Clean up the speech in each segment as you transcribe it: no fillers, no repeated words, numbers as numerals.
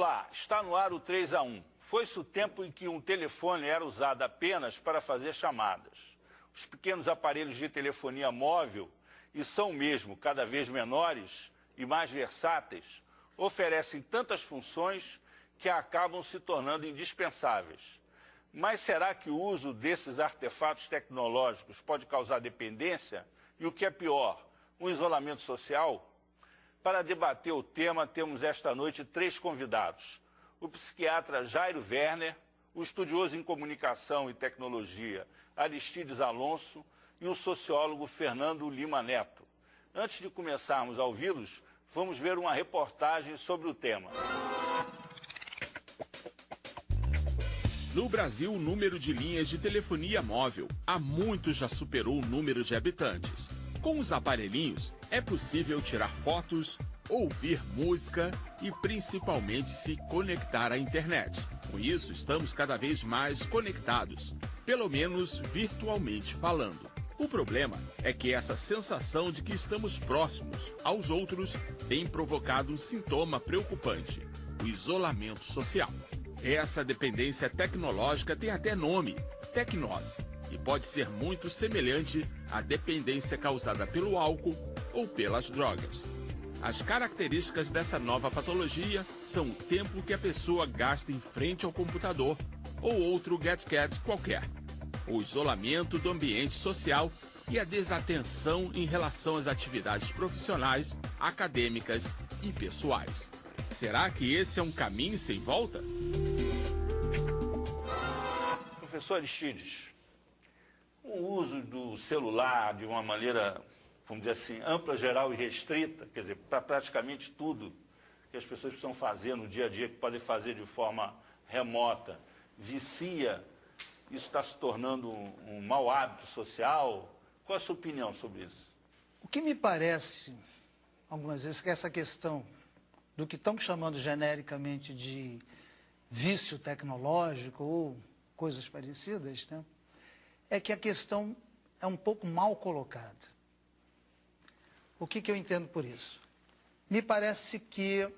Olá, está no ar o 3 a 1. Foi-se o tempo em que um telefone era usado apenas para fazer chamadas. Os pequenos aparelhos de telefonia móvel, e são mesmo cada vez menores e mais versáteis, oferecem tantas funções que acabam se tornando indispensáveis. Mas será que o uso desses artefatos tecnológicos pode causar dependência? E o que é pior, um isolamento social? Para debater o tema, temos esta noite 3 convidados. O psiquiatra Jairo Werner, o estudioso em comunicação e tecnologia Aristides Alonso e o sociólogo Fernando Lima Neto. Antes de começarmos a ouvi-los, vamos ver uma reportagem sobre o tema. No Brasil, o número de linhas de telefonia móvel há muito já superou o número de habitantes. Com os aparelhinhos, é possível tirar fotos, ouvir música e principalmente se conectar à internet. Com isso, estamos cada vez mais conectados, pelo menos virtualmente falando. O problema é que essa sensação de que estamos próximos aos outros tem provocado um sintoma preocupante: o isolamento social. Essa dependência tecnológica tem até nome: tecnose, e pode ser muito semelhante à dependência causada pelo álcool ou pelas drogas. As características dessa nova patologia são o tempo que a pessoa gasta em frente ao computador ou outro gadget qualquer, o isolamento do ambiente social e a desatenção em relação às atividades profissionais, acadêmicas e pessoais. Será que esse é um caminho sem volta? Professor Aristides, o uso do celular de uma maneira, vamos dizer assim, ampla, geral e restrita, quer dizer, para praticamente tudo que as pessoas precisam fazer no dia a dia, que podem fazer de forma remota, vicia, isso está se tornando um mau hábito social? Qual a sua opinião sobre isso? O que me parece, algumas vezes, que essa questão do que estão chamando genericamente de vício tecnológico ou coisas parecidas, né, é que a questão é um pouco mal colocada. O que eu entendo por isso? Me parece que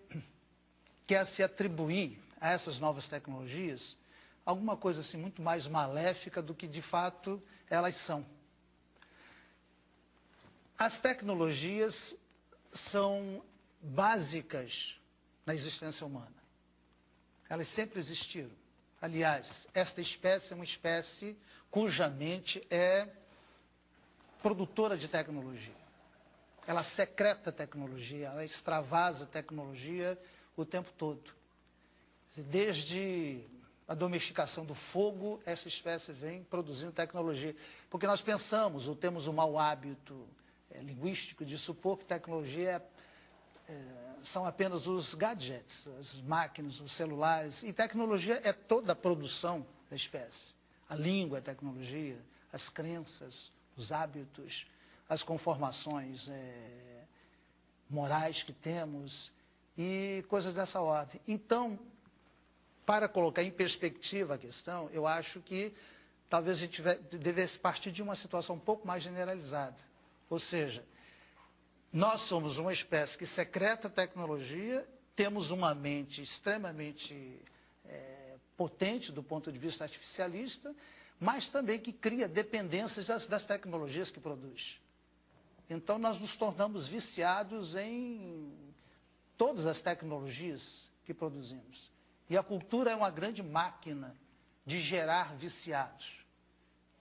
quer se atribuir a essas novas tecnologias alguma coisa assim muito mais maléfica do que de fato elas são. As tecnologias são básicas na existência humana. Elas sempre existiram. Aliás, esta espécie é uma espécie cuja mente é produtora de tecnologia. Ela secreta tecnologia, ela extravasa tecnologia o tempo todo. Desde a domesticação do fogo, essa espécie vem produzindo tecnologia. Porque nós pensamos, ou temos o mau hábito linguístico de supor que tecnologia são apenas os gadgets, as máquinas, os celulares. E tecnologia é toda a produção da espécie. A língua é tecnologia, as crenças, os hábitos, as conformações morais que temos e coisas dessa ordem. Então, para colocar em perspectiva a questão, eu acho que talvez a gente devesse partir de uma situação um pouco mais generalizada. Ou seja, nós somos uma espécie que secreta tecnologia, temos uma mente extremamente potente do ponto de vista artificialista, mas também que cria dependências das tecnologias que produz. Então, nós nos tornamos viciados em todas as tecnologias que produzimos. E a cultura é uma grande máquina de gerar viciados.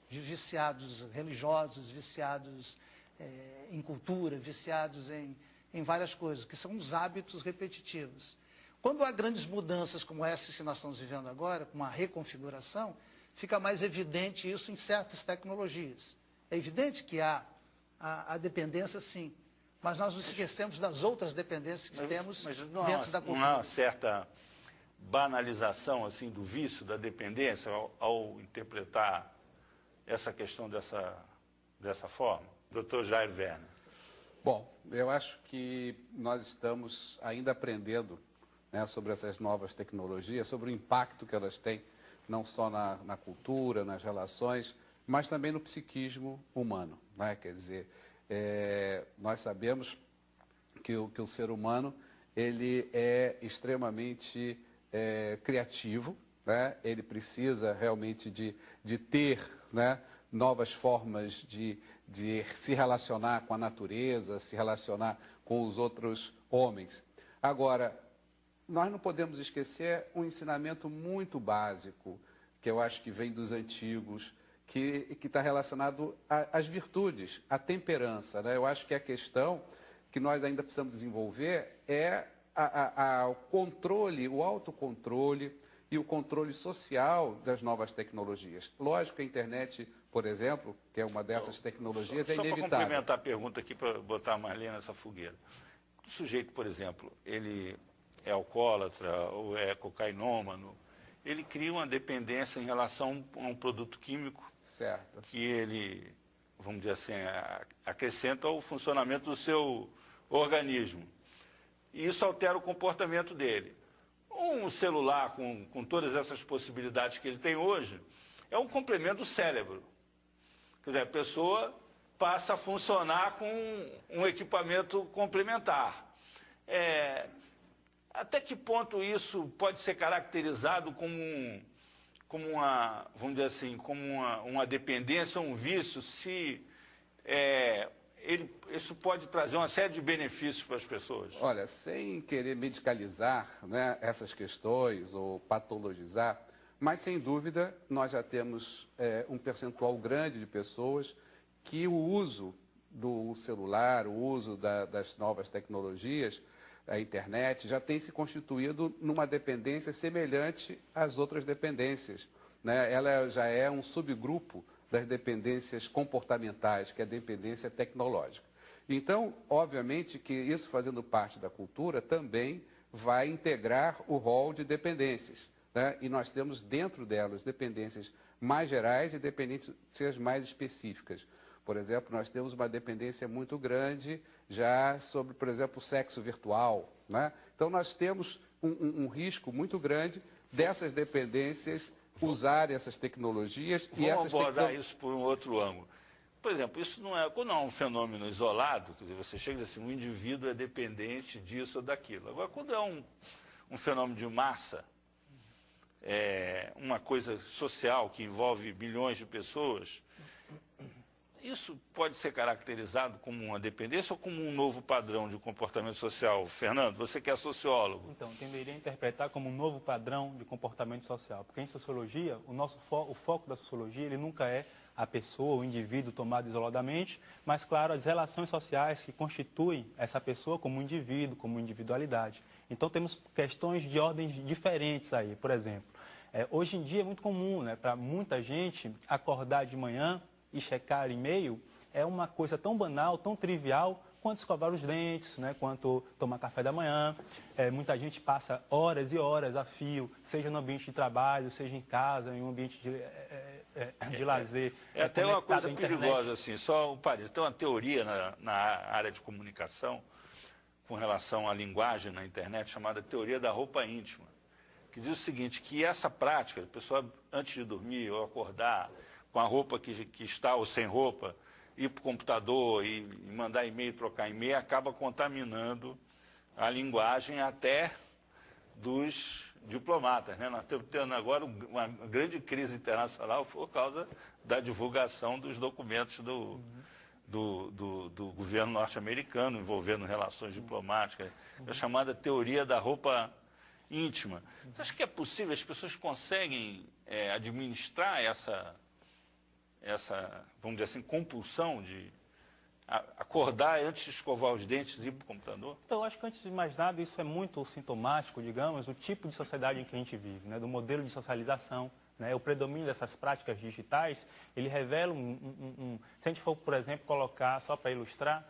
De viciados religiosos, viciados em cultura, viciados em várias coisas, que são os hábitos repetitivos. Quando há grandes mudanças como essas que nós estamos vivendo agora, com uma reconfiguração, fica mais evidente isso em certas tecnologias. É evidente que há a dependência, sim, mas nós nos esquecemos das outras dependências que temos dentro da cultura. Não há uma certa banalização assim, do vício, da dependência, ao interpretar essa questão dessa forma? Doutor Jairo Werner. Bom, eu acho que nós estamos ainda aprendendo, né, sobre essas novas tecnologias, sobre o impacto que elas têm, não só na cultura, nas relações, mas também no psiquismo humano, né? Quer dizer, nós sabemos que o ser humano ele é extremamente criativo, né? Ele precisa realmente de ter, né, novas formas de se relacionar com a natureza, se relacionar com os outros homens. Agora, nós não podemos esquecer um ensinamento muito básico, que eu acho que vem dos antigos, que está relacionado às virtudes, à temperança, né? Eu acho que a questão que nós ainda precisamos desenvolver é o controle, o autocontrole e o controle social das novas tecnologias. Lógico que a internet, por exemplo, que é uma dessas tecnologias, é inevitável. Só para complementar a pergunta aqui, para botar a Marlene nessa fogueira. O sujeito, por exemplo, ele é alcoólatra ou é cocainômano, ele cria uma dependência em relação a um produto químico, certo, que ele, vamos dizer assim, acrescenta ao funcionamento do seu organismo. E isso altera o comportamento dele. Um celular com todas essas possibilidades que ele tem hoje é um complemento do cérebro. Quer dizer, a pessoa passa a funcionar com um equipamento complementar. Até que ponto isso pode ser caracterizado como uma, vamos dizer assim, como uma dependência, um vício, se isso pode trazer uma série de benefícios para as pessoas? Olha, sem querer medicalizar, né, essas questões ou patologizar, mas sem dúvida nós já temos um percentual grande de pessoas que o uso do celular, o uso das novas tecnologias, a internet, já tem se constituído numa dependência semelhante às outras dependências, né? Ela já é um subgrupo das dependências comportamentais, que é a dependência tecnológica. Então, obviamente que isso, fazendo parte da cultura, também vai integrar o rol de dependências, né? E nós temos dentro delas dependências mais gerais e dependências mais específicas. Por exemplo, nós temos uma dependência muito grande já sobre, por exemplo, o sexo virtual, né? Então, nós temos um risco muito grande dessas dependências usarem essas tecnologias. Vamos abordar isso por um outro ângulo. Por exemplo, isso quando é um fenômeno isolado, quer dizer, você chega e diz assim, um indivíduo é dependente disso ou daquilo. Agora, quando é um fenômeno de massa, uma coisa social que envolve milhões de pessoas, isso pode ser caracterizado como uma dependência ou como um novo padrão de comportamento social? Fernando, você que é sociólogo. Então, tenderia a interpretar como um novo padrão de comportamento social, porque em sociologia, o foco da sociologia, ele nunca é a pessoa, o indivíduo tomado isoladamente, mas, claro, as relações sociais que constituem essa pessoa como indivíduo, como individualidade. Então, temos questões de ordens diferentes aí. Por exemplo, hoje em dia é muito comum, né, para muita gente acordar de manhã e checar e-mail é uma coisa tão banal, tão trivial, quanto escovar os dentes, né, quanto tomar café da manhã. Muita gente passa horas e horas a fio, seja no ambiente de trabalho, seja em casa, em um ambiente de lazer. Até uma coisa perigosa, assim, só um parênteses. Tem uma teoria na área de comunicação com relação à linguagem na internet, chamada teoria da roupa íntima, que diz o seguinte, que essa prática, a pessoa antes de dormir ou acordar, com a roupa que está ou sem roupa, ir para o computador e mandar e-mail, trocar e-mail, acaba contaminando a linguagem até dos diplomatas, né? Nós estamos tendo agora uma grande crise internacional por causa da divulgação dos documentos do governo norte-americano envolvendo relações diplomáticas. É a chamada teoria da roupa íntima. Você acha que é possível, as pessoas conseguem administrar essa, vamos dizer assim, compulsão de acordar antes de escovar os dentes e ir para o computador? Então, eu acho que, antes de mais nada, isso é muito sintomático, digamos, do tipo de sociedade em que a gente vive, né, do modelo de socialização, né, o predomínio dessas práticas digitais, ele revela se a gente for, por exemplo, colocar, só para ilustrar,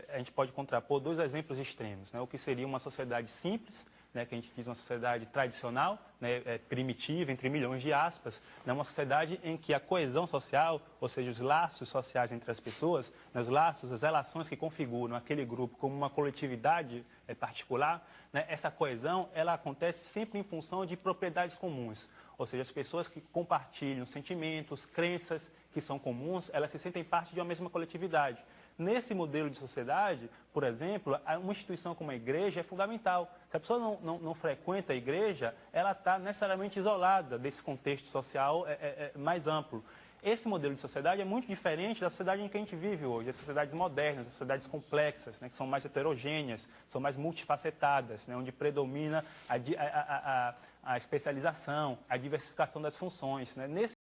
a gente pode contrapor dois exemplos extremos, né, o que seria uma sociedade simples, né, que a gente diz uma sociedade tradicional, né, primitiva, entre milhões de aspas, né, uma sociedade em que a coesão social, ou seja, os laços sociais entre as pessoas, né, os laços, as relações que configuram aquele grupo como uma coletividade particular, né, essa coesão ela acontece sempre em função de propriedades comuns, ou seja, as pessoas que compartilham sentimentos, crenças que são comuns, elas se sentem parte de uma mesma coletividade. Nesse modelo de sociedade, por exemplo, uma instituição como a igreja é fundamental. Se a pessoa não frequenta a igreja, ela está necessariamente isolada desse contexto social mais amplo. Esse modelo de sociedade é muito diferente da sociedade em que a gente vive hoje, as sociedades modernas, as sociedades complexas, né, que são mais heterogêneas, são mais multifacetadas, né, onde predomina a especialização, a diversificação das funções. Né. Nesse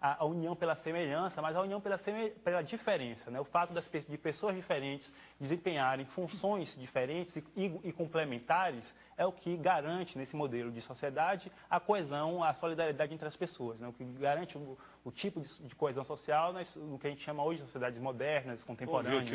a união pela semelhança, mas a união pela diferença. Né? O fato de pessoas diferentes desempenharem funções diferentes e complementares é o que garante, nesse modelo de sociedade, a coesão, a solidariedade entre as pessoas. Né? O que garante o tipo de coesão social no que a gente chama hoje de sociedades modernas, contemporâneas.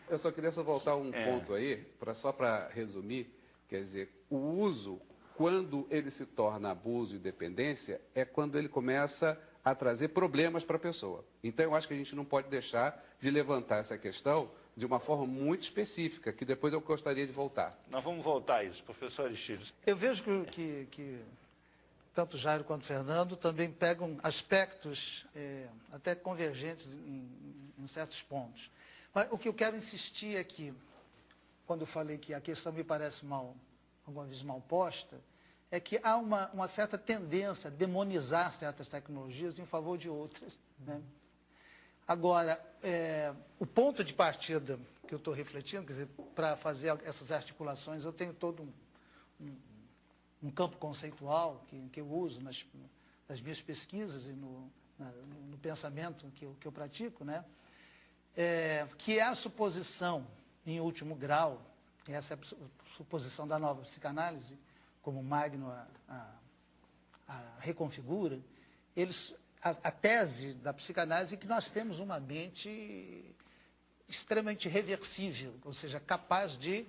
Eu só queria voltar um ponto aí, só para resumir, quer dizer, o uso, quando ele se torna abuso e dependência, é quando ele começa a trazer problemas para a pessoa. Então, eu acho que a gente não pode deixar de levantar essa questão de uma forma muito específica, que depois eu gostaria de voltar. Nós vamos voltar a isso, professor Aristides. Eu vejo que tanto Jairo quanto Fernando também pegam aspectos até convergentes em certos pontos. Mas o que eu quero insistir é que, quando eu falei que a questão me parece alguma vez mal posta, é que há uma certa tendência a demonizar certas tecnologias em favor de outras. Né? Agora, o ponto de partida que eu estou refletindo, quer dizer, para fazer essas articulações, eu tenho todo um campo conceitual que eu uso nas minhas pesquisas e no pensamento que eu pratico, né? Que é a suposição, em último grau, e essa é a suposição da nova psicanálise, como Magno a reconfigura, a tese da psicanálise é que nós temos uma mente extremamente reversível, ou seja, capaz de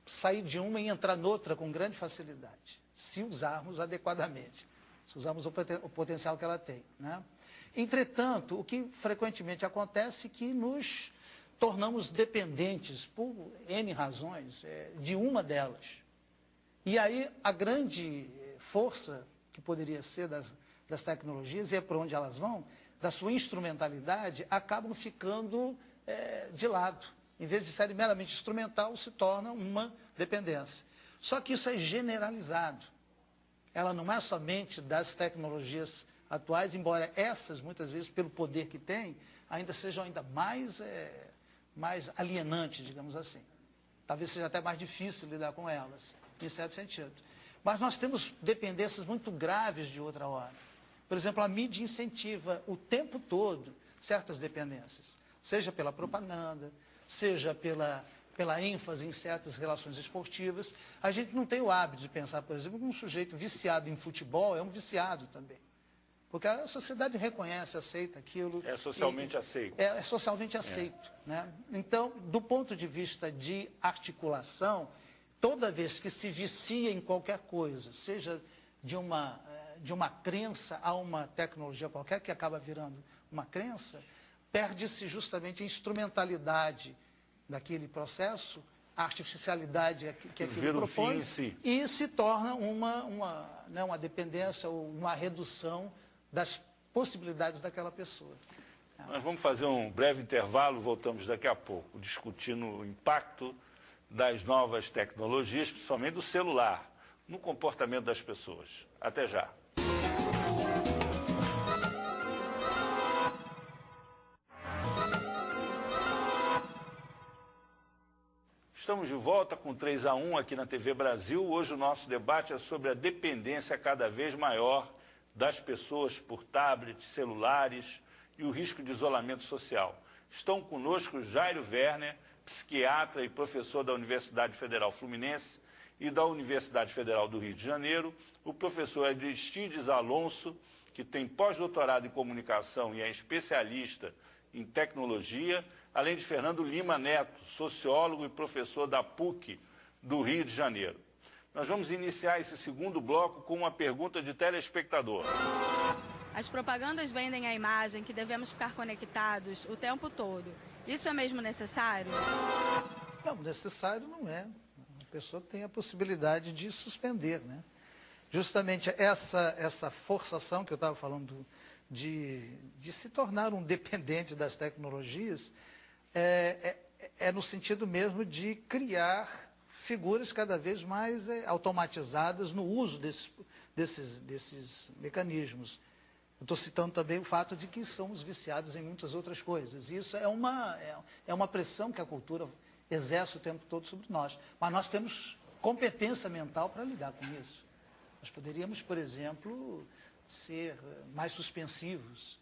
sair de uma e entrar noutra com grande facilidade, se usarmos adequadamente, se usarmos o potencial que ela tem. Né? Entretanto, o que frequentemente acontece é que nos tornamos dependentes, por N razões, de uma delas. E aí a grande força que poderia ser das tecnologias, e é por onde elas vão, da sua instrumentalidade, acabam ficando de lado. Em vez de ser meramente instrumental, se torna uma dependência. Só que isso é generalizado. Ela não é somente das tecnologias atuais, embora essas, muitas vezes, pelo poder que têm, ainda sejam ainda mais alienantes, digamos assim. Talvez seja até mais difícil lidar com elas, em certo sentido. Mas nós temos dependências muito graves de outra ordem. Por exemplo, a mídia incentiva o tempo todo certas dependências, seja pela propaganda, seja pela ênfase em certas relações esportivas. A gente não tem o hábito de pensar, por exemplo, que um sujeito viciado em futebol é um viciado também. Porque a sociedade reconhece, aceita aquilo. É socialmente aceito. É socialmente aceito. Né? Então, do ponto de vista de articulação, toda vez que se vicia em qualquer coisa, seja de uma crença a uma tecnologia qualquer, que acaba virando uma crença, perde-se justamente a instrumentalidade daquele processo, a artificialidade que aquilo propõe, em si. E se torna uma dependência ou uma redução das possibilidades daquela pessoa. Nós vamos fazer um breve intervalo, voltamos daqui a pouco, discutindo o impacto das novas tecnologias, principalmente do celular, no comportamento das pessoas. Até já. Estamos de volta com 3-1 aqui na TV Brasil. Hoje o nosso debate é sobre a dependência cada vez maior das pessoas por tablets, celulares e o risco de isolamento social. Estão conosco Jairo Werner, psiquiatra e professor da Universidade Federal Fluminense e da Universidade Federal do Rio de Janeiro, o professor Aristides Alonso, que tem pós-doutorado em comunicação e é especialista em tecnologia, além de Fernando Lima Neto, sociólogo e professor da PUC do Rio de Janeiro. Nós vamos iniciar esse segundo bloco com uma pergunta de telespectador. As propagandas vendem a imagem que devemos ficar conectados o tempo todo. Isso é mesmo necessário? Não, necessário não é. A pessoa tem a possibilidade de suspender, né? justamente essa forçação que eu estava falando de se tornar um dependente das tecnologias é no sentido mesmo de criar figuras cada vez mais automatizadas no uso desses mecanismos. Eu estou citando também o fato de que somos viciados em muitas outras coisas. E isso é uma pressão que a cultura exerce o tempo todo sobre nós. Mas nós temos competência mental para lidar com isso. Nós poderíamos, por exemplo, ser mais suspensivos,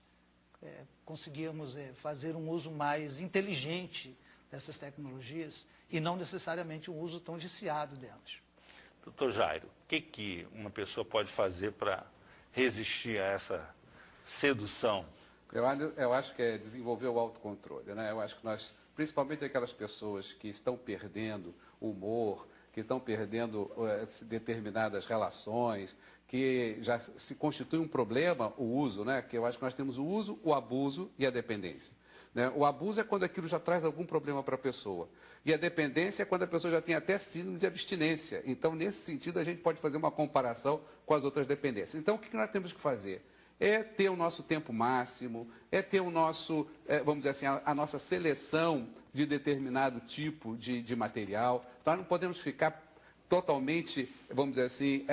conseguirmos fazer um uso mais inteligente dessas tecnologias e não necessariamente um uso tão viciado delas. Doutor Jairo, o que uma pessoa pode fazer para resistir a essa sedução? Eu acho que é desenvolver o autocontrole, né? Eu acho que nós, principalmente aquelas pessoas que estão perdendo o humor, que estão perdendo determinadas relações, que já se constitui um problema o uso, né? Que eu acho que nós temos o uso, o abuso e a dependência. Né? O abuso é quando aquilo já traz algum problema para a pessoa. E a dependência é quando a pessoa já tem até síndrome de abstinência. Então, nesse sentido, a gente pode fazer uma comparação com as outras dependências. Então, o que nós temos que fazer? É ter o nosso tempo máximo, é ter o nosso, vamos dizer assim, a nossa seleção de determinado tipo de material. Nós não podemos ficar totalmente, vamos dizer assim,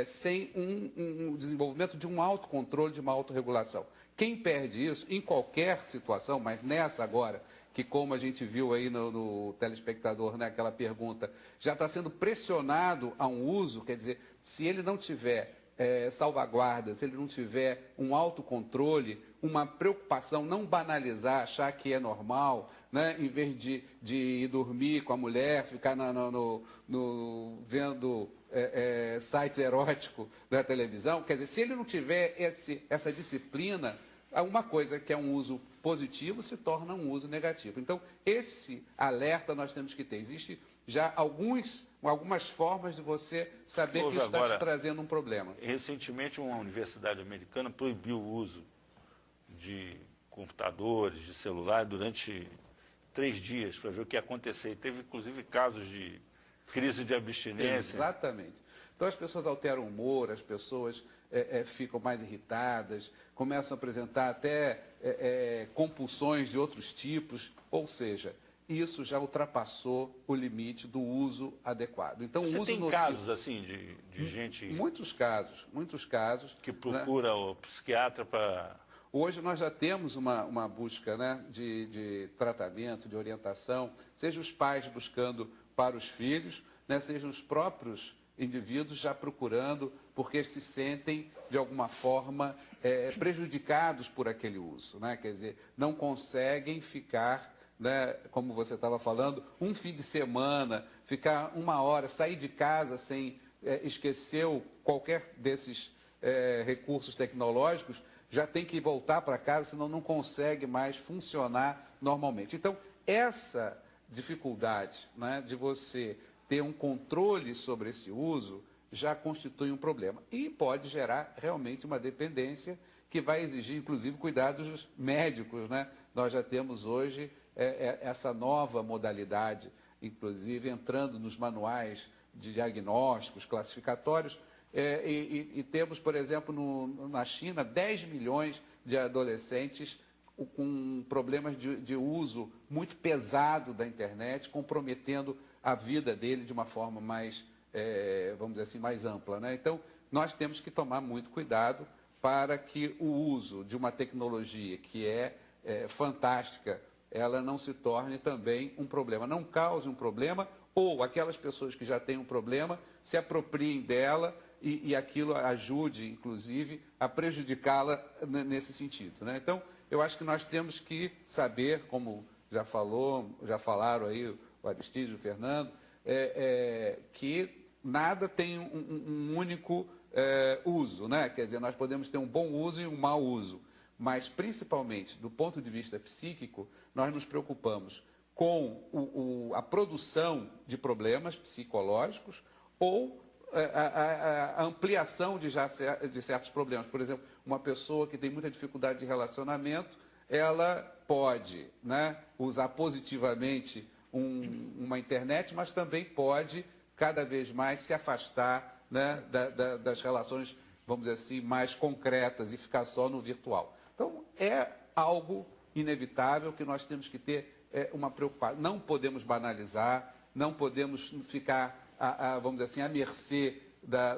sem um desenvolvimento de um autocontrole, de uma autorregulação. Quem perde isso, em qualquer situação, mas nessa agora, que como a gente viu aí no telespectador, né, aquela pergunta, já está sendo pressionado a um uso, quer dizer, se ele não tiver salvaguarda, se ele não tiver um autocontrole, uma preocupação, não banalizar, achar que é normal, né, em vez de ir dormir com a mulher, ficar vendo sites eróticos da televisão, quer dizer, se ele não tiver essa disciplina, uma coisa que é um uso positivo se torna um uso negativo. Então, esse alerta nós temos que ter. Existe já algumas formas de você saber que isso está te trazendo um problema. Recentemente, uma universidade americana proibiu o uso de computadores, de celular, durante 3 dias, para ver o que ia acontecer. E teve, inclusive, casos de crise de abstinência. Exatamente. Então, as pessoas alteram o humor, as pessoas ficam mais irritadas, começam a apresentar até compulsões de outros tipos, ou seja, isso já ultrapassou o limite do uso adequado. Então, Você o uso tem nocivo, casos assim de gente muitos casos que procura, né, o psiquiatra para... Hoje nós já temos uma busca, né, de tratamento, de orientação, seja os pais buscando para os filhos, né, sejam os próprios indivíduos já procurando, porque se sentem, de alguma forma, prejudicados por aquele uso, né? Quer dizer, não conseguem ficar, né, como você estava falando, um fim de semana, ficar 1 hora, sair de casa sem esquecer qualquer desses recursos tecnológicos, já tem que voltar para casa, senão não consegue mais funcionar normalmente. Então, essa dificuldade, né, de você ter um controle sobre esse uso já constitui um problema. E pode gerar realmente uma dependência que vai exigir, inclusive, cuidados médicos, né? Nós já temos hoje essa nova modalidade, inclusive entrando nos manuais de diagnósticos classificatórios, e temos, por exemplo, na China, 10 milhões de adolescentes com problemas de uso muito pesado da internet, comprometendo a vida dele de uma forma mais, vamos dizer assim, mais ampla, né? Então, nós temos que tomar muito cuidado para que o uso de uma tecnologia que é fantástica, ela não se torne também um problema, não cause um problema, ou aquelas pessoas que já têm um problema se apropriem dela e aquilo ajude, inclusive, a prejudicá-la nesse sentido, né? Então, eu acho que nós temos que saber, como já falaram aí o Aristídio, o Fernando, que nada tem um único uso, né? Quer dizer, nós podemos ter um bom uso e um mau uso, mas principalmente do ponto de vista psíquico, nós nos preocupamos com a produção de problemas psicológicos ou a ampliação de certos problemas. Por exemplo, uma pessoa que tem muita dificuldade de relacionamento, ela pode, né, usar positivamente uma internet, mas também pode cada vez mais se afastar né, das relações, vamos dizer assim, mais concretas e ficar só no virtual. Então, é algo inevitável que nós temos que ter uma preocupação. Não podemos banalizar, não podemos ficar, vamos dizer assim, à mercê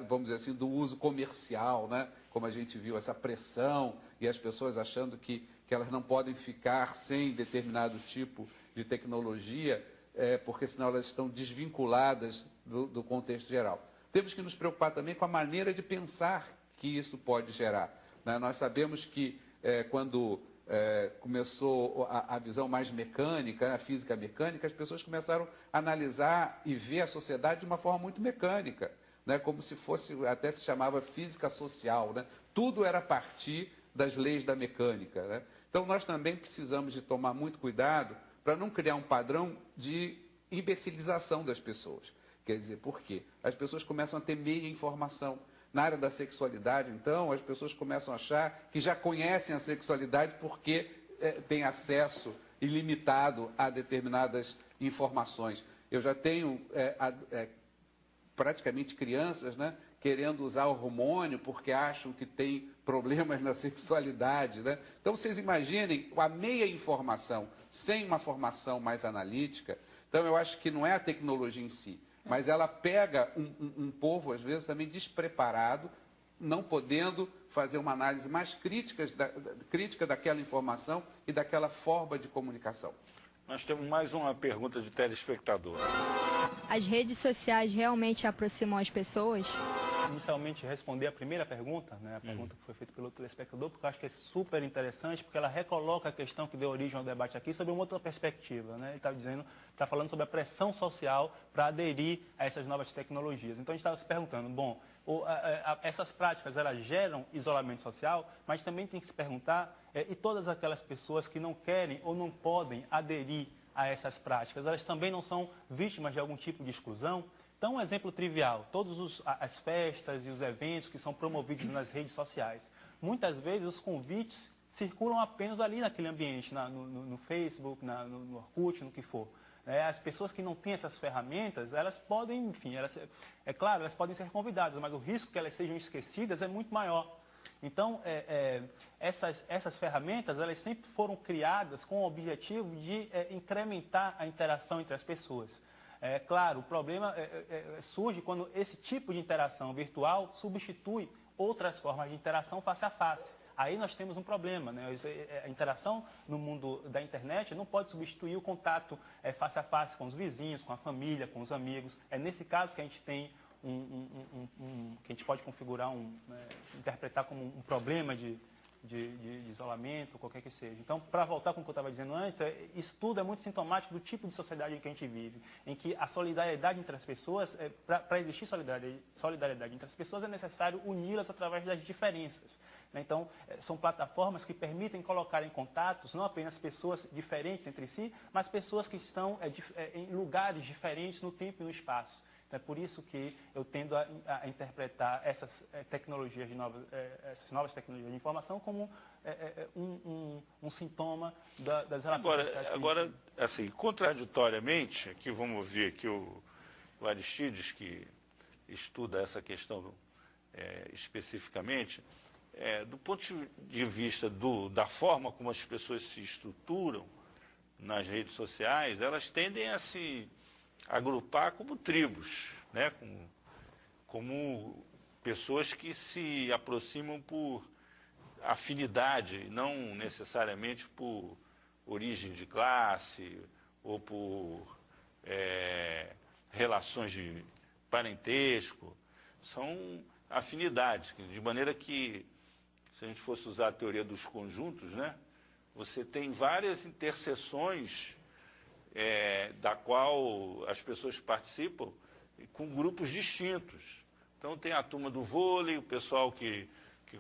vamos dizer assim, do uso comercial, né? Como a gente viu, essa pressão e as pessoas achando que elas não podem ficar sem determinado tipo de tecnologia, porque senão elas estão desvinculadas do contexto geral. Temos que nos preocupar também com a maneira de pensar que isso pode gerar, né? Nós sabemos que quando começou a visão mais mecânica, a física mecânica, as pessoas começaram a analisar e ver a sociedade de uma forma muito mecânica, né? Como se fosse, até se chamava física social, né? Tudo era a partir das leis da mecânica, né? Então, nós também precisamos de tomar muito cuidado para não criar um padrão de imbecilização das pessoas. Quer dizer, por quê? As pessoas começam a ter meia informação. Na área da sexualidade, então, as pessoas começam a achar que já conhecem a sexualidade porque têm acesso ilimitado a determinadas informações. Eu já tenho praticamente crianças, né, querendo usar hormônio porque acham que tem problemas na sexualidade, né? Então, vocês imaginem a meia informação, sem uma formação mais analítica. Então, eu acho que não é a tecnologia em si, mas ela pega um povo, às vezes, também despreparado, não podendo fazer uma análise mais crítica daquela informação e daquela forma de comunicação. Nós temos mais uma pergunta de telespectador. As redes sociais realmente aproximam as pessoas? Inicialmente, responder a primeira pergunta, né, a pergunta que foi feita pelo telespectador, porque eu acho que é super interessante, porque ela recoloca a questão que deu origem ao debate aqui sobre uma outra perspectiva, né? Ele está falando sobre a pressão social para aderir a essas novas tecnologias. Então, a gente estava se perguntando, bom, essas práticas, elas geram isolamento social, mas também tem que se perguntar, e todas aquelas pessoas que não querem ou não podem aderir a essas práticas, elas também não são vítimas de algum tipo de exclusão? Então, um exemplo trivial, todas as festas e os eventos que são promovidos nas redes sociais. Muitas vezes os convites circulam apenas ali naquele ambiente, no Facebook, no Orkut, no que for. As pessoas que não têm essas ferramentas, elas podem, enfim, é claro, elas podem ser convidadas, mas o risco que elas sejam esquecidas é muito maior. Então, essas ferramentas, elas sempre foram criadas com o objetivo de incrementar a interação entre as pessoas. Claro, o problema surge quando esse tipo de interação virtual substitui outras formas de interação face a face. Aí nós temos um problema, né? A interação no mundo da internet não pode substituir o contato face a face com os vizinhos, com a família, com os amigos. É nesse caso que a gente tem que a gente pode configurar, interpretar como um problema de isolamento, qualquer que seja. Então, para voltar com o que eu estava dizendo antes, isso tudo é muito sintomático do tipo de sociedade em que a gente vive, em que a solidariedade entre as pessoas, para existir solidariedade entre as pessoas, é necessário uni-las através das diferenças. Então, são plataformas que permitem colocar em contatos não apenas pessoas diferentes entre si, mas pessoas que estão em lugares diferentes no tempo e no espaço. Então, é por isso que eu tendo a interpretar essas essas novas tecnologias de informação como um sintoma das relações sociais. Agora, assim, contraditoriamente, aqui vamos ver que o Aristides, que estuda essa questão especificamente, do ponto de vista da forma como as pessoas se estruturam nas redes sociais, elas tendem a se agrupar como tribos, né? Como pessoas que se aproximam por afinidade, não necessariamente por origem de classe ou por relações de parentesco. São afinidades, de maneira que, se a gente fosse usar a teoria dos conjuntos, né, você tem várias interseções da qual as pessoas participam com grupos distintos. Então, tem a turma do vôlei, o pessoal que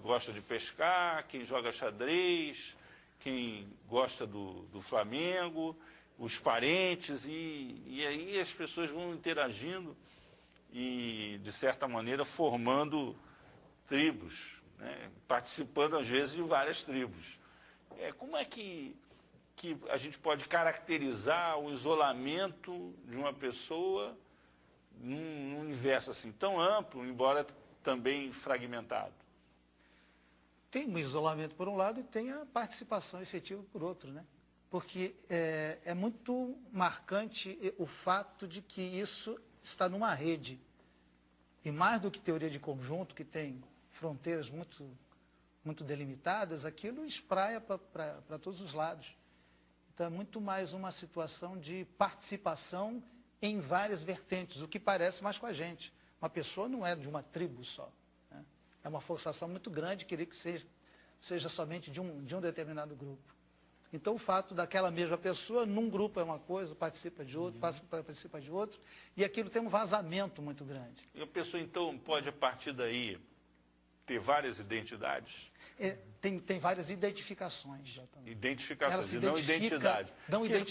gosta de pescar, quem joga xadrez, quem gosta do Flamengo, os parentes, e aí as pessoas vão interagindo e, de certa maneira, formando tribos, né? Participando, às vezes, de várias tribos. Como é que a gente pode caracterizar o isolamento de uma pessoa num universo assim tão amplo, embora também fragmentado? Tem o isolamento por um lado e tem a participação efetiva por outro, né? Porque é muito marcante o fato de que isso está numa rede. E mais do que teoria de conjunto, que tem fronteiras muito delimitadas, aquilo espraia para todos os lados. Então, é muito mais uma situação de participação em várias vertentes, o que parece mais com a gente. Uma pessoa não é de uma tribo só, né? É uma forçação muito grande querer que seja somente de um determinado grupo. Então, o fato daquela mesma pessoa, num grupo é uma coisa, participa de outro, participa de outro, e aquilo tem um vazamento muito grande. E a pessoa, então, pode, a partir daí, ter várias identidades? Tem várias identificações. Identificações, e não identidade.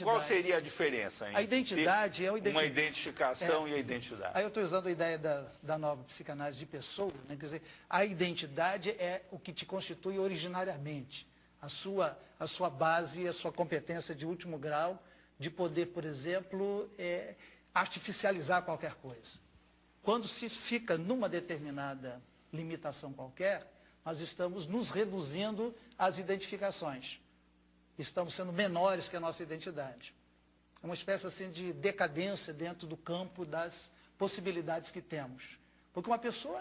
Qual seria a diferença entre a identidade é uma identificação e a identidade? Aí eu estou usando a ideia da nova psicanálise de pessoa, né? Quer dizer, a identidade é o que te constitui originariamente, a sua base, a sua competência de último grau de poder, por exemplo, artificializar qualquer coisa. Quando se fica numa determinada limitação qualquer, nós estamos nos reduzindo às identificações. Estamos sendo menores que a nossa identidade. É uma espécie assim de decadência dentro do campo das possibilidades que temos. Porque uma pessoa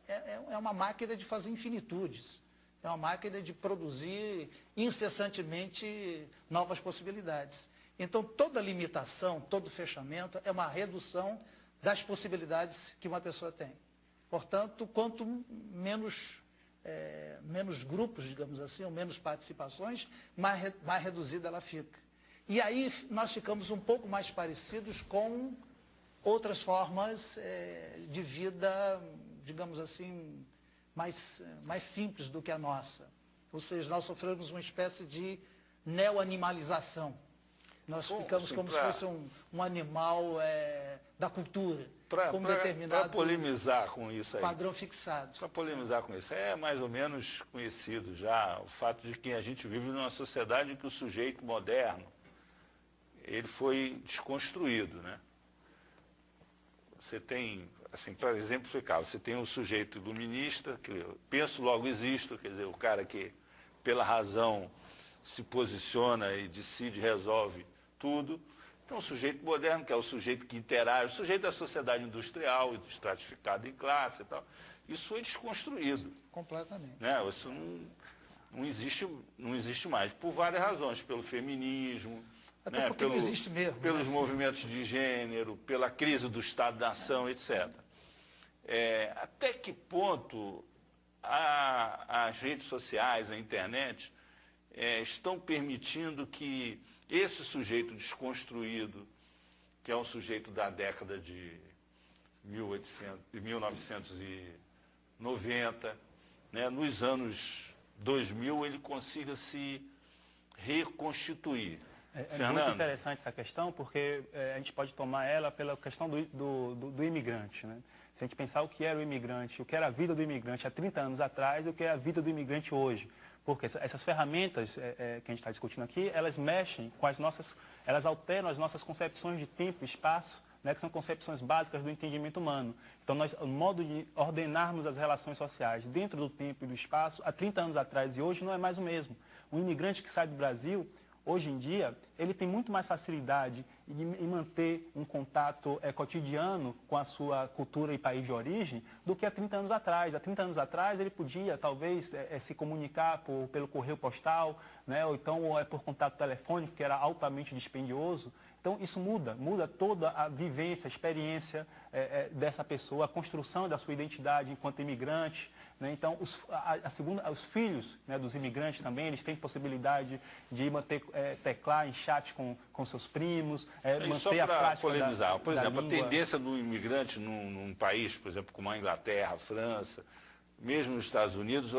é uma máquina de fazer infinitudes. É uma máquina de produzir incessantemente novas possibilidades. Então, toda limitação, todo fechamento é uma redução das possibilidades que uma pessoa tem. Portanto, quanto menos grupos, digamos assim, ou menos participações, mais reduzida ela fica. E aí nós ficamos um pouco mais parecidos com outras formas de vida, digamos assim, mais simples do que a nossa. Ou seja, nós sofremos uma espécie de neoanimalização. Nós ficamos como se fosse um animal da cultura, com um determinado polemizar com isso aí. Padrão fixado. Para polemizar com isso, é mais ou menos conhecido já o fato de que a gente vive numa sociedade em que o sujeito moderno ele foi desconstruído, né? Você tem, assim, para exemplificar, você tem um sujeito iluminista, que eu penso, logo existo, quer dizer, o cara que, pela razão, se posiciona e decide, resolve tudo. Então, o sujeito moderno, que é o sujeito que interage, o sujeito da sociedade industrial, estratificado em classe e tal, isso foi desconstruído. Completamente. Né? Isso não existe mais, por várias razões, pelo feminismo, até né? porque não existe mesmo, pelos né? movimentos de gênero, pela crise do Estado-nação, etc. Até que ponto as redes sociais, a internet, estão permitindo que esse sujeito desconstruído, que é um sujeito da década de 1990, né, nos anos 2000, ele consiga se reconstituir. É muito interessante essa questão, porque a gente pode tomar ela pela questão do imigrante, né? Se a gente pensar o que era o imigrante, o que era a vida do imigrante há 30 anos atrás e o que é a vida do imigrante hoje. Porque essas ferramentas que a gente está discutindo aqui, elas mexem com elas alteram as nossas concepções de tempo e espaço, né, que são concepções básicas do entendimento humano. Então, o modo de ordenarmos as relações sociais dentro do tempo e do espaço, há 30 anos atrás e hoje, não é mais o mesmo. Um imigrante que sai do Brasil, hoje em dia, ele tem muito mais facilidade em manter um contato cotidiano com a sua cultura e país de origem do que há 30 anos atrás. Há 30 anos atrás, ele podia, talvez, se comunicar pelo correio postal, né, ou então por contato telefônico, que era altamente dispendioso. Então, isso muda toda a vivência, a experiência dessa pessoa, a construção da sua identidade enquanto imigrante. Né? Então, os filhos, né, dos imigrantes também, eles têm possibilidade de teclar em chat com seus primos, manter a prática polemizar. Por exemplo, língua. A tendência do imigrante num país, por exemplo, como a Inglaterra, a França, mesmo nos Estados Unidos,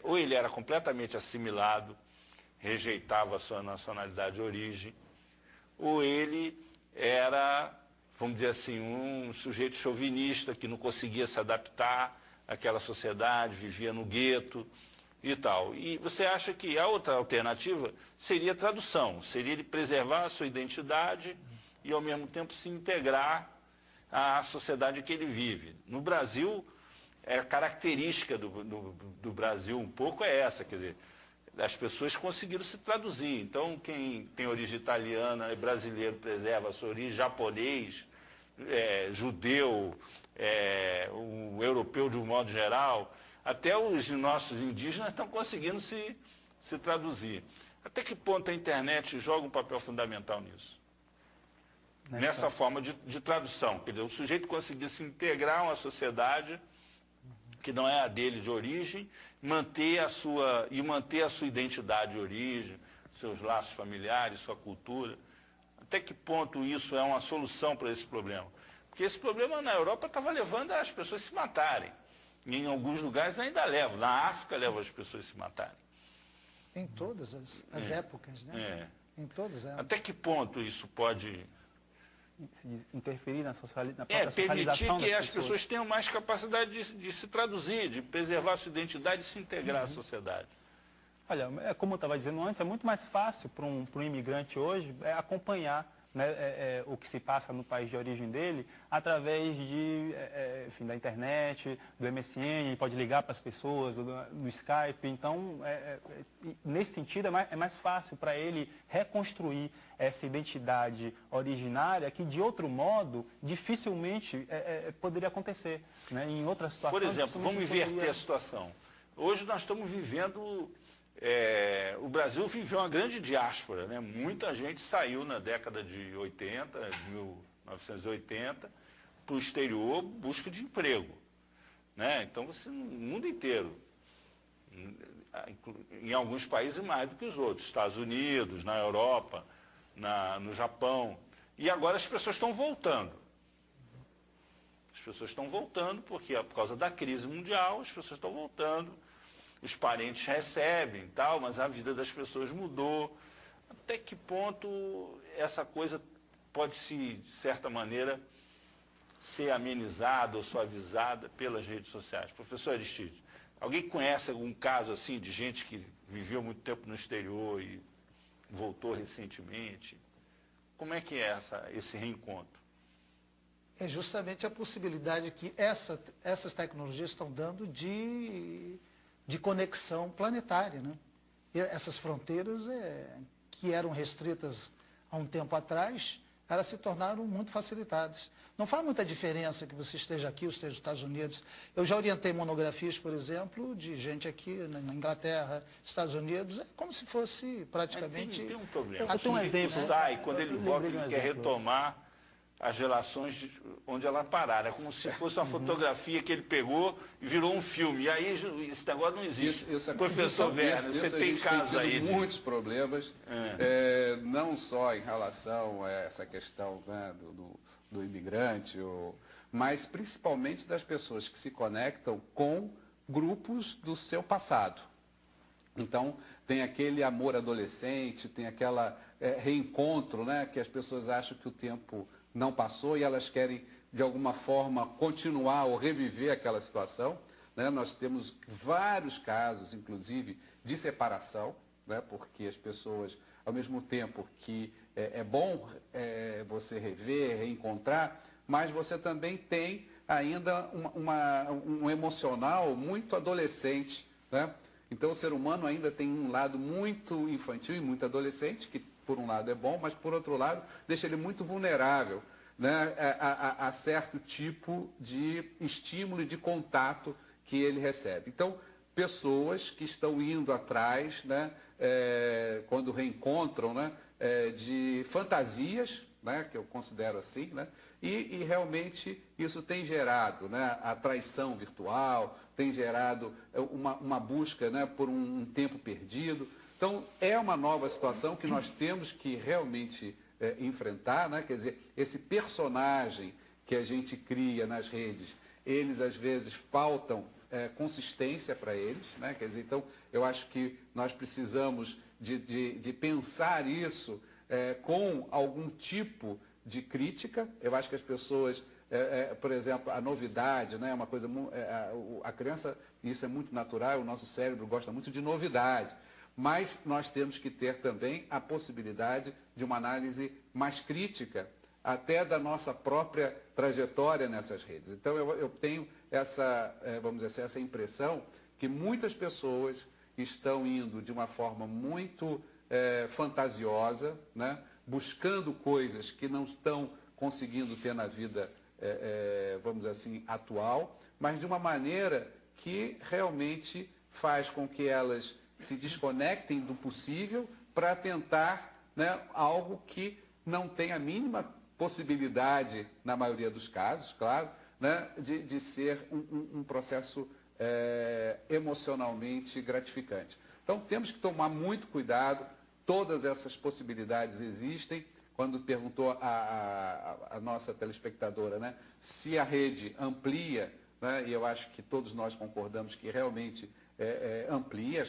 ou ele era completamente assimilado, rejeitava a sua nacionalidade de origem, ou ele era, vamos dizer assim, um sujeito chauvinista que não conseguia se adaptar àquela sociedade, vivia no gueto e tal. E você acha que a outra alternativa seria a tradução, seria ele preservar a sua identidade e, ao mesmo tempo, se integrar à sociedade que ele vive. No Brasil, a característica do Brasil um pouco é essa, quer dizer, as pessoas conseguiram se traduzir. Então, quem tem origem italiana e brasileiro preserva a sua origem, japonês, judeu, o europeu de um modo geral, até os nossos indígenas estão conseguindo se traduzir. Até que ponto a internet joga um papel fundamental nisso? Nessa forma de tradução. Quer dizer, o sujeito conseguir se integrar a uma sociedade que não é a dele de origem, manter a sua identidade de origem, seus laços familiares, sua cultura. Até que ponto isso é uma solução para esse problema? Porque esse problema na Europa estava levando as pessoas a se matarem. E em alguns lugares ainda leva. Na África leva as pessoas a se matarem. Em todas as épocas, né? Em todas elas. Até que ponto isso pode interferir na própria permitir que as pessoas tenham mais capacidade de se traduzir, de preservar a sua identidade e se integrar à sociedade? Olha, como eu estava dizendo antes, é muito mais fácil para um imigrante hoje acompanhar, né, o que se passa no país de origem dele através enfim, da internet, do MSN, pode ligar para as pessoas, do Skype. Então, nesse sentido, é mais fácil para ele reconstruir essa identidade originária que, de outro modo, dificilmente poderia acontecer, né, em outras situações. Por exemplo, vamos inverter a situação. Hoje nós estamos vivendo... o Brasil viveu uma grande diáspora, né? Muita gente saiu na década de 1980, para o exterior, busca de emprego, né? Então, no mundo inteiro, em alguns países mais do que os outros, Estados Unidos, na Europa, no Japão, e agora as pessoas estão voltando. As pessoas estão voltando porque, por causa da crise mundial, as pessoas estão voltando. Os parentes recebem e tal, mas a vida das pessoas mudou. Até que ponto essa coisa pode, de certa maneira, ser amenizada ou suavizada pelas redes sociais? Professor Aristide, alguém conhece algum caso assim de gente que viveu muito tempo no exterior e voltou recentemente? Como é que é esse reencontro? É justamente a possibilidade que essas tecnologias estão dando de conexão planetária, né? E essas fronteiras que eram restritas há um tempo atrás, elas se tornaram muito facilitadas. Não faz muita diferença que você esteja aqui ou esteja nos Estados Unidos. Eu já orientei monografias, por exemplo, de gente aqui na Inglaterra, Estados Unidos, é como se fosse praticamente... Tem um problema. Eu tenho um exemplo. Sai, quando ele volta, ele quer retomar as relações onde ela pararam. É como se fosse uma fotografia que ele pegou e virou um filme. E aí esse negócio não existe. Professor Werner, você tem casos aí muitos problemas, não só em relação a essa questão, né, do imigrante, mas principalmente das pessoas que se conectam com grupos do seu passado. Então, tem aquele amor adolescente, tem aquela reencontro, né, que as pessoas acham que o tempo não passou e elas querem, de alguma forma, continuar ou reviver aquela situação, né? Nós temos vários casos, inclusive, de separação, né? Porque as pessoas, ao mesmo tempo que é bom você rever, reencontrar, mas você também tem ainda um emocional muito adolescente, né? Então, o ser humano ainda tem um lado muito infantil e muito adolescente, que por um lado é bom, mas por outro lado deixa ele muito vulnerável, né, a certo tipo de estímulo e de contato que ele recebe. Então, pessoas que estão indo atrás, né, quando reencontram, né, de fantasias, né, que eu considero assim, né, e realmente isso tem gerado, né, a traição virtual, tem gerado uma busca, né, por um tempo perdido. Então, é uma nova situação que nós temos que realmente enfrentar, né? Quer dizer, esse personagem que a gente cria nas redes, eles às vezes faltam consistência para eles, né? Quer dizer, então, eu acho que nós precisamos de pensar isso com algum tipo de crítica. Eu acho que as pessoas, por exemplo, a novidade, né? É uma coisa, a criança, isso é muito natural, o nosso cérebro gosta muito de novidade. Mas nós temos que ter também a possibilidade de uma análise mais crítica, até da nossa própria trajetória nessas redes. Então, eu tenho essa, vamos dizer assim, essa impressão que muitas pessoas estão indo de uma forma muito fantasiosa, né? Buscando coisas que não estão conseguindo ter na vida, vamos dizer assim, atual, mas de uma maneira que realmente faz com que elas se desconectem do possível para tentar, né, algo que não tem a mínima possibilidade, na maioria dos casos, claro, né, de ser um processo emocionalmente gratificante. Então, temos que tomar muito cuidado, todas essas possibilidades existem. Quando perguntou a nossa telespectadora, né, se a rede amplia, né, e eu acho que todos nós concordamos que realmente amplia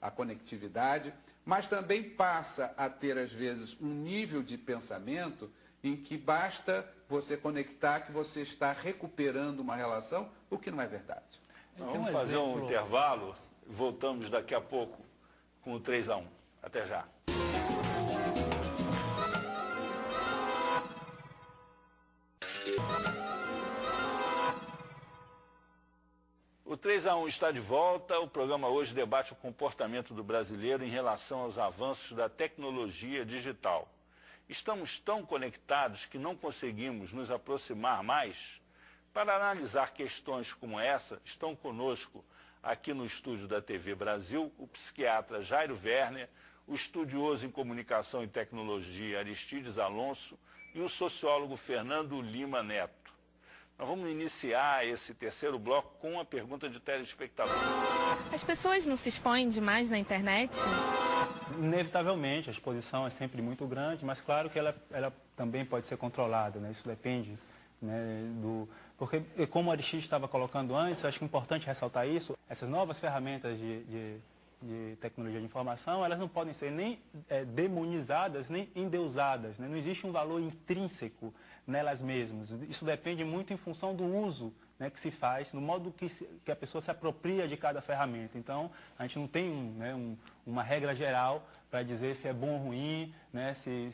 a conectividade, mas também passa a ter, às vezes, um nível de pensamento em que basta você conectar que você está recuperando uma relação, o que não é verdade. Vamos fazer um intervalo, voltamos daqui a pouco com o 3-1. Até já. O 3-1 está de volta. O programa hoje debate o comportamento do brasileiro em relação aos avanços da tecnologia digital. Estamos tão conectados que não conseguimos nos aproximar mais? Para analisar questões como essa, estão conosco aqui no estúdio da TV Brasil o psiquiatra Jairo Werner, o estudioso em comunicação e tecnologia Aristides Alonso e o sociólogo Fernando Lima Neto. Nós vamos iniciar esse terceiro bloco com uma pergunta de telespectador. As pessoas não se expõem demais na internet? Inevitavelmente, a exposição é sempre muito grande, mas claro que ela também pode ser controlada, né? Isso depende, né, Porque, como o Aristides estava colocando antes, acho que é importante ressaltar isso, essas novas ferramentas de tecnologia de informação, elas não podem ser nem demonizadas, nem endeusadas, né? Não existe um valor intrínseco nelas mesmas. Isso depende muito em função do uso, né, que se faz, no modo que a pessoa se apropria de cada ferramenta. Então, a gente não tem uma regra geral para dizer se é bom ou ruim, né, se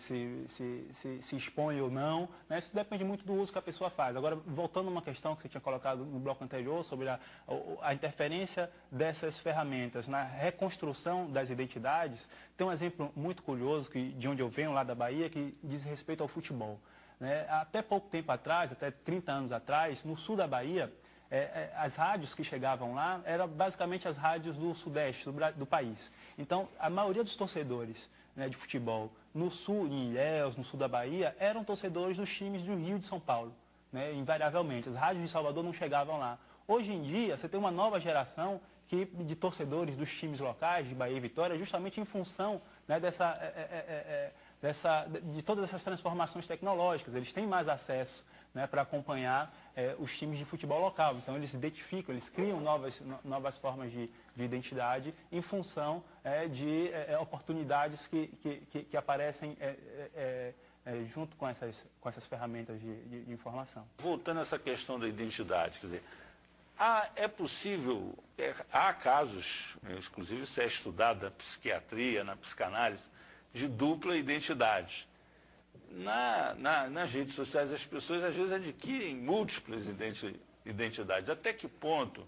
expõe ou não. Né, isso depende muito do uso que a pessoa faz. Agora, voltando a uma questão que você tinha colocado no bloco anterior, sobre a interferência dessas ferramentas na reconstrução das identidades, tem um exemplo muito curioso de onde eu venho, lá da Bahia, que diz respeito ao futebol. Né? Até pouco tempo atrás, até 30 anos atrás, no sul da Bahia, as rádios que chegavam lá eram basicamente as rádios do sudeste do país. Então, a maioria dos torcedores, né, de futebol no sul, em Ilhéus, no sul da Bahia, eram torcedores dos times do Rio e de São Paulo, né, invariavelmente. As rádios de Salvador não chegavam lá. Hoje em dia, você tem uma nova geração de torcedores dos times locais, de Bahia e Vitória, justamente em função, né, de todas essas transformações tecnológicas. Eles têm mais acesso, né, para acompanhar os times de futebol local. Então, eles se identificam, eles criam novas formas de identidade em função de oportunidades que aparecem junto com essas ferramentas de informação. Voltando a essa questão da identidade, quer dizer, é possível, há casos, inclusive isso é estudado na psiquiatria, na psicanálise, de dupla identidade. Nas redes sociais, as pessoas às vezes adquirem múltiplas identidades. Até que ponto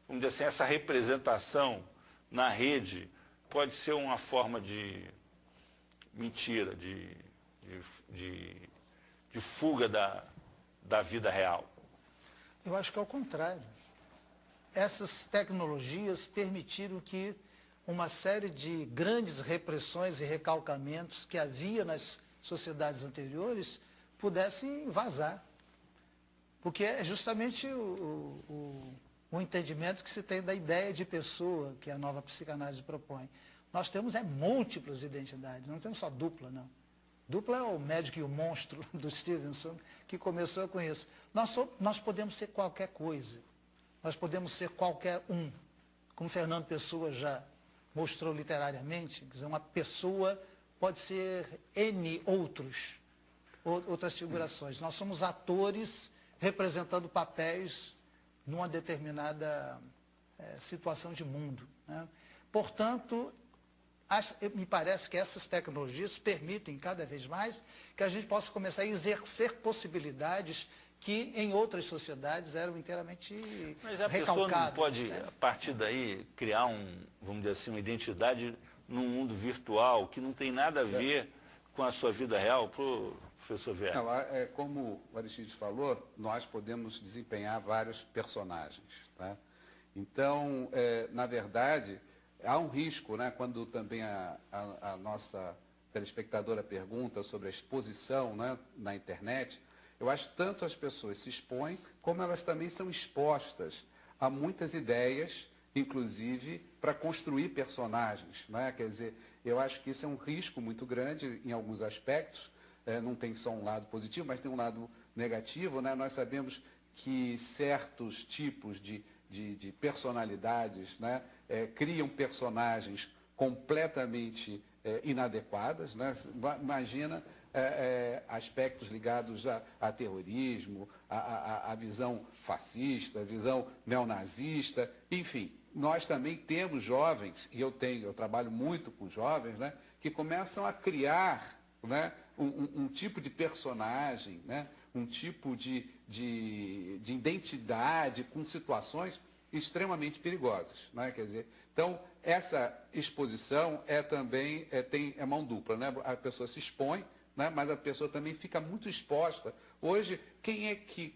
vamos dizer assim, essa representação na rede pode ser uma forma de mentira, de fuga da vida real? Eu acho que é o contrário. Essas tecnologias permitiram que uma série de grandes repressões e recalcamentos que havia nas sociedades anteriores pudessem vazar. Porque é justamente o entendimento que se tem da ideia de pessoa que a nova psicanálise propõe. Nós temos múltiplas identidades, não temos só dupla, não. Dupla é o médico e o monstro do Stevenson, que começou com isso. Nós podemos ser qualquer coisa, nós podemos ser qualquer um, como Fernando Pessoa já mostrou literariamente. Quer dizer, uma pessoa pode ser N outras figurações. Nós somos atores representando papéis numa determinada situação de mundo, né? Portanto, me parece que essas tecnologias permitem cada vez mais que a gente possa começar a exercer possibilidades que em outras sociedades eram inteiramente recalcadas. Mas a pessoa não pode, né? a partir daí, criar vamos dizer assim, uma identidade num mundo virtual que não tem nada a ver com a sua vida real, professor Vieira? Não, como o Aristides falou, nós podemos desempenhar vários personagens. Tá? Então, na verdade, há um risco, né, quando também a nossa telespectadora pergunta sobre a exposição, né, na internet. Eu acho que tanto as pessoas se expõem, como elas também são expostas a muitas ideias, inclusive para construir personagens. Né? Quer dizer, eu acho que isso é um risco muito grande em alguns aspectos. Não tem só um lado positivo, mas tem um lado negativo. Né? Nós sabemos que certos tipos de personalidades, né, criam personagens completamente inadequadas. Né? Imagina aspectos ligados a terrorismo, a visão fascista, a visão neonazista, enfim. Nós também temos jovens, e eu trabalho muito com jovens, né, que começam a criar, né, um tipo de personagem, né, um tipo de identidade com situações extremamente perigosas. Né? Quer dizer, então, essa exposição também tem mão dupla. Né? A pessoa se expõe, né? Mas a pessoa também fica muito exposta. Hoje, quem é que,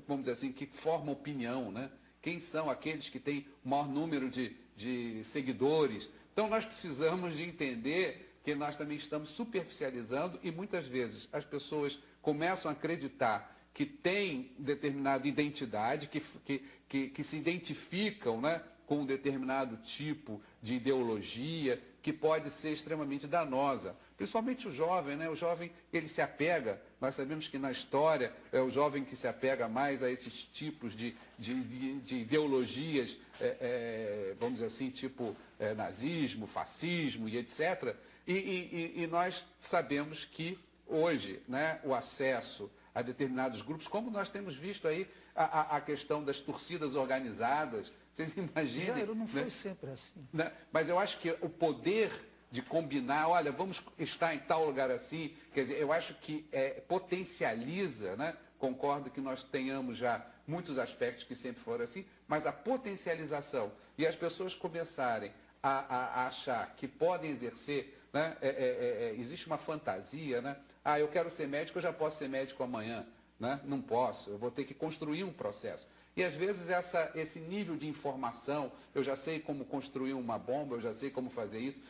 vamos dizer assim, que forma opinião? Né? Quem são aqueles que têm o maior número de seguidores? Então, nós precisamos de entender que nós também estamos superficializando e muitas vezes as pessoas começam a acreditar que têm determinada identidade, que se identificam, né, com um determinado tipo de ideologia que pode ser extremamente danosa. Principalmente o jovem, né? O jovem, ele se apega, nós sabemos que na história é o jovem que se apega mais a esses tipos de ideologias, vamos dizer assim, tipo nazismo, fascismo e etc. E nós sabemos que hoje, né, o acesso a determinados grupos, como nós temos visto aí a questão das torcidas organizadas, vocês imaginem... Jairo, não foi né? sempre assim. Né? Mas eu acho que o poder de combinar, olha, vamos estar em tal lugar assim, quer dizer, eu acho que potencializa, né? Concordo que nós tenhamos já muitos aspectos que sempre foram assim, mas a potencialização e as pessoas começarem a achar que podem exercer, né? Existe uma fantasia, né? Eu quero ser médico, eu já posso ser médico amanhã. Né? Não posso, eu vou ter que construir um processo. E às vezes esse nível de informação, eu já sei como construir uma bomba, eu já sei como fazer isso,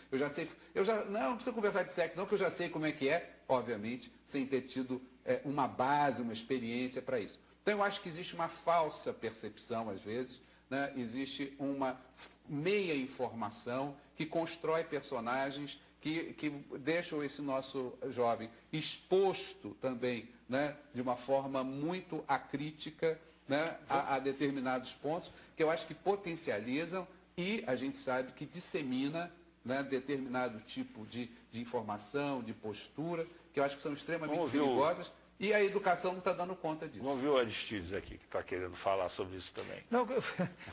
não precisa conversar de sexo não, que eu já sei como é que é, obviamente, sem ter tido uma base, uma experiência para isso. Então eu acho que existe uma falsa percepção, às vezes, né? Existe uma meia informação que constrói personagens que deixam esse nosso jovem exposto também, né, de uma forma muito acrítica, né, a determinados pontos, que eu acho que potencializam e a gente sabe que dissemina, né, determinado tipo de informação, de postura, que eu acho que são extremamente perigosas, e a educação não está dando conta disso. Vamos ver o Aristides aqui, que está querendo falar sobre isso também. Não,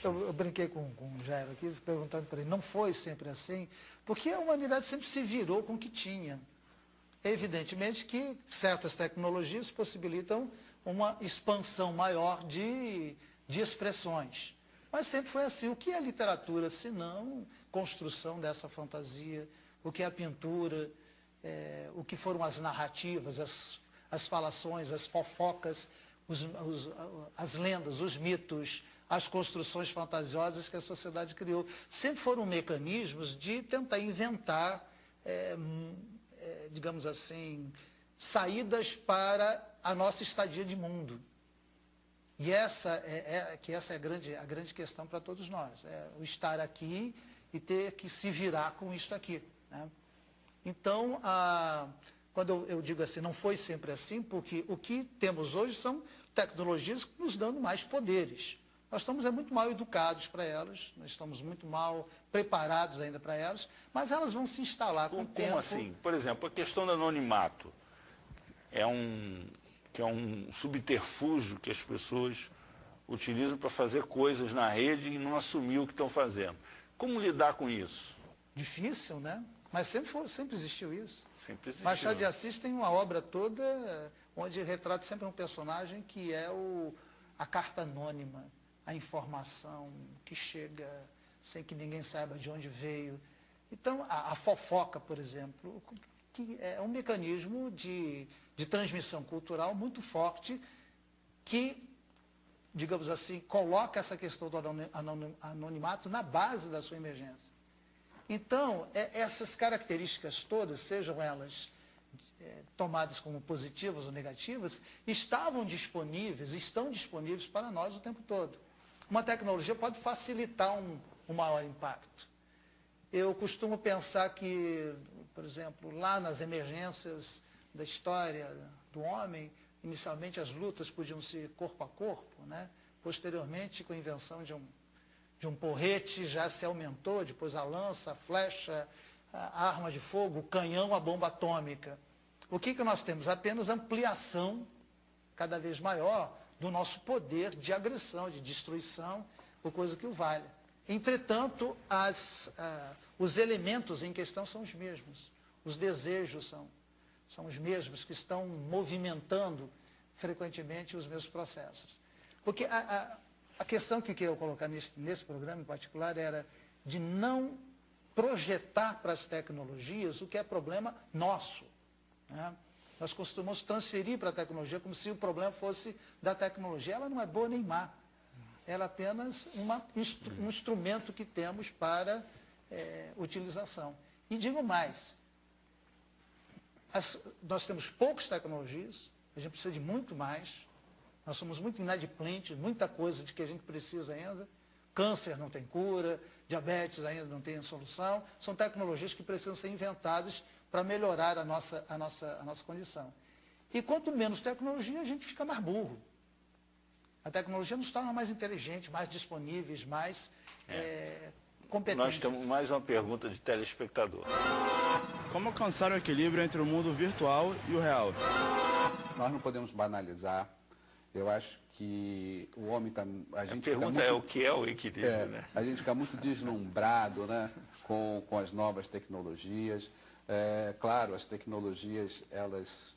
eu brinquei com o Jairo aqui, perguntando para ele, não foi sempre assim? Porque a humanidade sempre se virou com o que tinha. Evidentemente que certas tecnologias possibilitam uma expansão maior de expressões. Mas sempre foi assim. O que é a literatura, se não construção dessa fantasia? O que é a pintura? O que foram as narrativas, as falações, as fofocas, as lendas, os mitos, as construções fantasiosas que a sociedade criou. Sempre foram mecanismos de tentar inventar, digamos assim, saídas para a nossa estadia de mundo. E essa é a grande questão para todos nós. O estar aqui e ter que se virar com isto aqui. Né? Então, quando eu digo assim, não foi sempre assim, porque o que temos hoje são tecnologias nos dando mais poderes. Nós estamos muito mal educados para elas, nós estamos muito mal preparados ainda para elas, mas elas vão se instalar com o tempo. Como assim? Por exemplo, a questão do anonimato é um subterfúgio que as pessoas utilizam para fazer coisas na rede e não assumir o que estão fazendo. Como lidar com isso? Difícil, né? Mas sempre existiu isso. Sempre existiu. Machado de Assis tem uma obra toda onde retrata sempre um personagem que é a carta anônima, a informação que chega sem que ninguém saiba de onde veio. Então, a fofoca, por exemplo, que é um mecanismo de transmissão cultural muito forte que, digamos assim, coloca essa questão do anonimato na base da sua emergência. Então, essas características todas, sejam elas tomadas como positivas ou negativas, estão disponíveis para nós o tempo todo. Uma tecnologia pode facilitar um maior impacto. Eu costumo pensar que, por exemplo, lá nas emergências da história do homem, inicialmente as lutas podiam ser corpo a corpo, né? Posteriormente, com a invenção de um porrete, já se aumentou, depois a lança, a flecha, a arma de fogo, o canhão, a bomba atômica. O que nós temos? Apenas ampliação cada vez maior do nosso poder de agressão, de destruição, ou coisa que o valha. Entretanto, os elementos em questão são os mesmos, os desejos são os mesmos que estão movimentando frequentemente os meus processos. Porque a questão que eu queria colocar nesse programa em particular era de não projetar para as tecnologias o que é problema nosso, né? Nós costumamos transferir para a tecnologia como se o problema fosse da tecnologia. Ela não é boa nem má. Ela é apenas um instrumento que temos para utilização. E digo mais, nós temos poucas tecnologias, a gente precisa de muito mais. Nós somos muito inadimplentes, muita coisa de que a gente precisa ainda. Câncer não tem cura, diabetes ainda não tem solução. São tecnologias que precisam ser inventadas para melhorar a nossa condição. E quanto menos tecnologia, a gente fica mais burro. A tecnologia nos torna mais inteligentes, mais disponíveis, mais competentes. Nós temos mais uma pergunta de telespectador. Como alcançar o equilíbrio entre o mundo virtual e o real? Nós não podemos banalizar. Eu acho que o homem está... A pergunta é o que é o equilíbrio, né? A gente fica muito deslumbrado, né, com as novas tecnologias. Claro, as tecnologias, elas,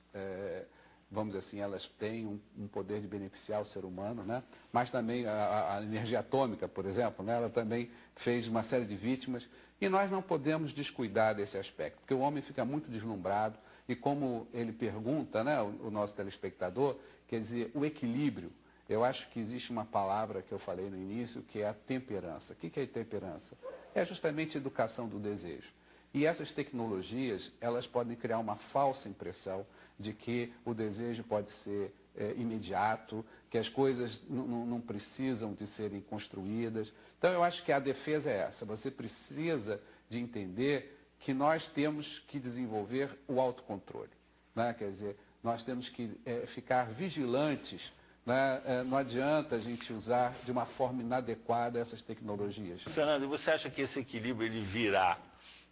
vamos dizer assim, elas têm um poder de beneficiar o ser humano, né? Mas também a energia atômica, por exemplo, né, ela também fez uma série de vítimas. E nós não podemos descuidar desse aspecto, porque o homem fica muito deslumbrado. E como ele pergunta, né, o nosso telespectador, quer dizer, o equilíbrio. Eu acho que existe uma palavra que eu falei no início, que é a temperança. O que é temperança? É justamente a educação do desejo. E essas tecnologias, elas podem criar uma falsa impressão de que o desejo pode ser imediato, que as coisas não precisam de serem construídas. Então, eu acho que a defesa é essa. Você precisa de entender que nós temos que desenvolver o autocontrole, né? Quer dizer, nós temos que ficar vigilantes, né? Não adianta a gente usar de uma forma inadequada essas tecnologias. Fernando, você acha que esse equilíbrio ele virá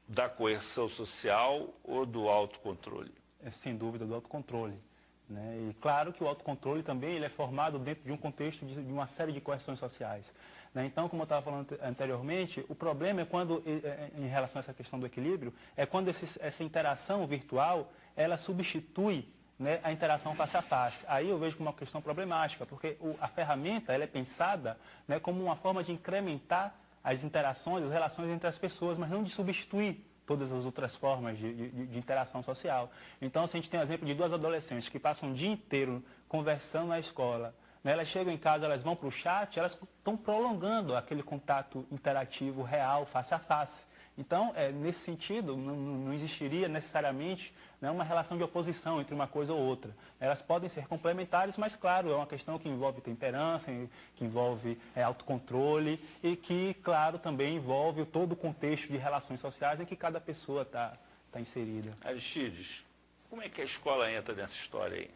da coerção social ou do autocontrole? Sem dúvida, do autocontrole, né? E claro que o autocontrole também ele é formado dentro de um contexto de uma série de coerções sociais. Então, como eu estava falando anteriormente, o problema é quando, em relação a essa questão do equilíbrio, é quando essa interação virtual, ela substitui, né, a interação face a face. Aí eu vejo como uma questão problemática, porque a ferramenta ela é pensada, né, como uma forma de incrementar as interações, as relações entre as pessoas, mas não de substituir todas as outras formas de interação social. Então, se a gente tem o exemplo de duas adolescentes que passam o dia inteiro conversando na escola, elas chegam em casa, elas vão para o chat, elas estão prolongando aquele contato interativo real, face a face. Então, nesse sentido, não existiria necessariamente, né, uma relação de oposição entre uma coisa ou outra. Elas podem ser complementares, mas, claro, é uma questão que envolve temperança, que envolve autocontrole e que, claro, também envolve todo o contexto de relações sociais em que cada pessoa está inserida. Aristides, como é que a escola entra nessa história aí?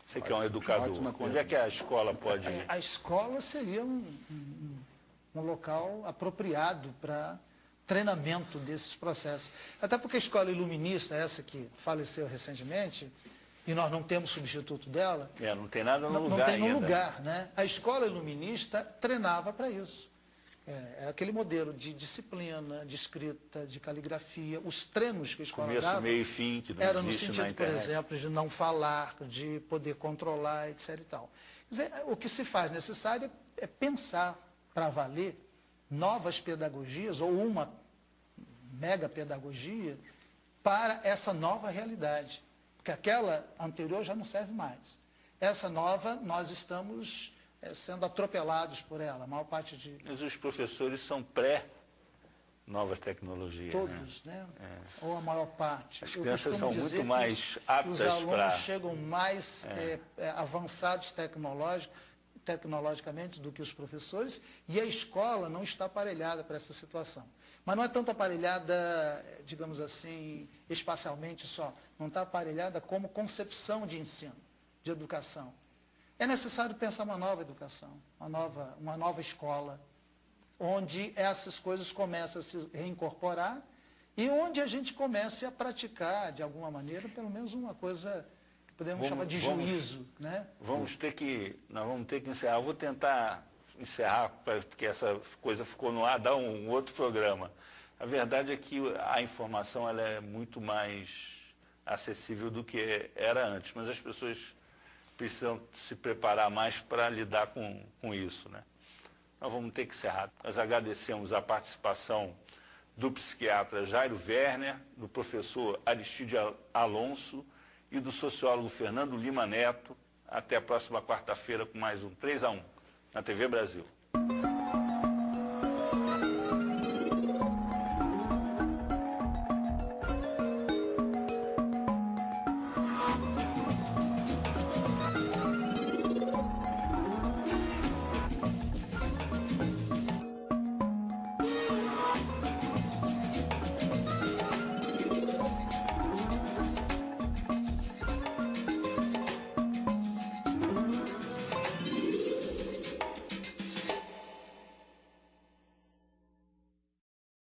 Você que é um educador, onde é que a escola pode ir? A escola seria um local apropriado para treinamento desses processos. Até porque a escola iluminista, essa que faleceu recentemente, e nós não temos substituto dela... não tem nada no lugar ainda. Não tem no ainda. lugar, né? A escola iluminista treinava para isso. Era aquele modelo de disciplina, de escrita, de caligrafia, os treinos que a escola Começo, dava meio e fim, que não era no existe na sentido, por internet. exemplo, de não falar, de poder controlar, etc. E tal. Quer dizer, o que se faz necessário é pensar para valer novas pedagogias ou uma mega pedagogia para essa nova realidade. Porque aquela anterior já não serve mais. Essa nova, nós estamos sendo atropelados por ela. A maior parte de... Mas os professores são pré-novas tecnologias. Todos, né? Ou a maior parte. As crianças são muito que mais aptas os alunos para... chegam mais avançados tecnologicamente do que os professores, e a escola não está aparelhada para essa situação. Mas não é tanto aparelhada, digamos assim, espacialmente só. Não está aparelhada como concepção de ensino, de educação. É necessário pensar uma nova educação, uma nova escola, onde essas coisas começam a se reincorporar e onde a gente comece a praticar, de alguma maneira, pelo menos uma coisa que podemos chamar de juízo, né? Nós vamos ter que encerrar. Eu vou tentar encerrar, porque essa coisa ficou no ar, dar um outro programa. A verdade é que a informação ela é muito mais acessível do que era antes, mas as pessoas precisam se preparar mais para lidar com isso, né? Nós vamos ter que encerrar. Nós agradecemos a participação do psiquiatra Jairo Werner, do professor Aristide Alonso e do sociólogo Fernando Lima Neto. Até a próxima quarta-feira com mais um 3 a 1 na TV Brasil.